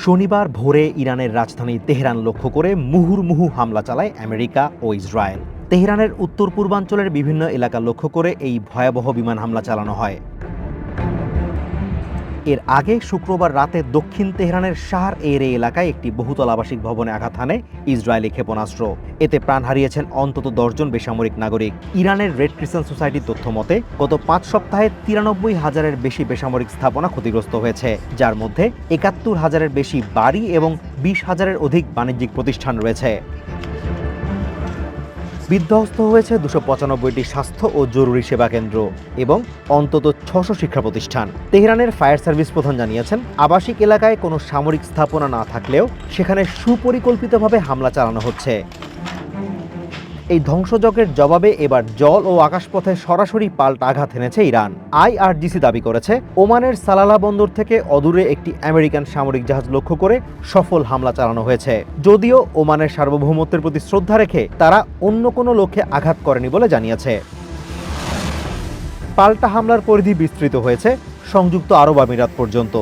শনিবার ভোরে ইরানের রাজধানী তেহরান লক্ষ্য করে মুহুর্মুহু হামলা চালায় আমেরিকা ও ইসরায়েল। তেহরানের উত্তর পূর্বাঞ্চলের বিভিন্ন এলাকা লক্ষ্য করে এই ভয়াবহ বিমান হামলা চালানো হয়। এর আগে শুক্রবার রাতে দক্ষিণ তেহরানের শাহর এর এলাকায় একটি বহুতল আবাসিক ভবনে আঘাত হানে ইসরায়েলি ক্ষেপণাস্ত্র। এতে প্রাণ হারিয়েছেন অন্তত 10 জন বেসামরিক নাগরিক। ইরানের রেড ক্রিসেন্ট সোসাইটির তথ্য মতে গত 5 সপ্তাহে 93,000-এর বেশি বেসামরিক স্থাপনা ক্ষতিগ্রস্ত হয়েছে, যার মধ্যে 71,000-এর বেশি বাড়ি এবং 20,000-এর অধিক বাণিজ্যিক প্রতিষ্ঠান রয়েছে। বিধ্বস্ত হয়েছে 295টি স্বাস্থ্য ও জরুরি সেবা কেন্দ্র এবং অন্তত 600 শিক্ষা প্রতিষ্ঠান। তেহরানের ফায়ার সার্ভিস প্রধান জানিয়েছেন, আবাসিক এলাকায় কোনো সামরিক স্থাপনা না থাকলেও সেখানে সুপরিকল্পিতভাবে হামলা চালানো হচ্ছে। এই ধ্বংসযজ্ঞের জবাবে এবার জল ও আকাশপথে সরাসরি পাল্টা আঘাত এনেছে ইরান। IRGC দাবি করেছে, ওমানের সালালা বন্দর থেকে অদূরে একটি আমেরিকান সামরিক জাহাজ লক্ষ্য করে সফল হামলা চালানো হয়েছে। যদিও ওমানের সার্বভৌমত্বের প্রতি শ্রদ্ধা রেখে তারা অন্য কোনো লক্ষ্যে আঘাত করেনি বলে জানিয়েছে। পাল্টা হামলার পরিধি বিস্তৃত হয়েছে সংযুক্ত আরব আমিরাত পর্যন্ত।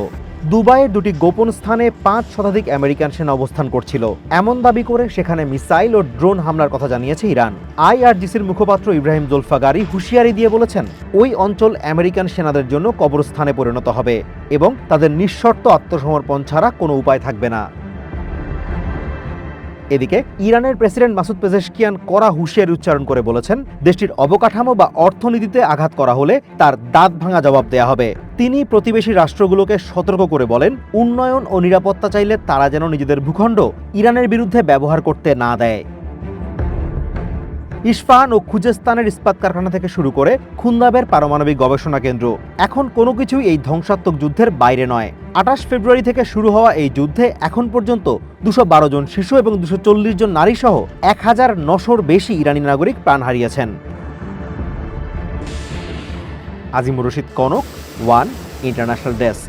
দুবাইয়ের দুটি গোপন স্থানে 5 শতাধিক আমেরিকান সেনা অবস্থান করছিল এমন দাবি করে সেখানে মিসাইল ও ড্রোন হামলার কথা জানিয়েছে ইরান। IRGCর মুখপাত্র ইব্রাহিম জোলফাগারি হুঁশিয়ারি দিয়ে বলেছেন, ওই অঞ্চল আমেরিকান সেনাদের জন্য কবরস্থানে পরিণত হবে এবং তাদের নিঃশর্ত আত্মসমর্পণ ছাড়া কোনো উপায় থাকবে না। এদিকে ইরানের প্রেসিডেন্ট মাসুদ পেজেশকিয়ান কড়া হুঁশিয়ারি উচ্চারণ করে বলেছেন, দেশটির অবকাঠামো বা অর্থনীতিতে আঘাত করা হলে তার দাঁত ভাঙা জবাব দেয়া হবে। তিনি প্রতিবেশী রাষ্ট্রগুলোকে সতর্ক করে বলেন, উন্নয়ন ও নিরাপত্তা চাইলে তারা যেন নিজেদের ভূখণ্ড ইরানের বিরুদ্ধে ব্যবহার করতে না দেয়। ইস্পাহান ও খুজেস্তানের ইস্পাত কারখানা থেকে শুরু করে খুন্দাবের পারমাণবিক গবেষণা কেন্দ্র এখন কোনো কিছুই এই ধ্বংসাত্মক যুদ্ধের বাইরে নয়। 28 ফেব্রুয়ারি থেকে শুরু হওয়া এই যুদ্ধে এখন পর্যন্ত 212 জন শিশু এবং 240 জন নারী সহ 1900-র বেশি ইরানি নাগরিক প্রাণ হারিয়েছেন। Azimur Rashid Kanak, one international desk.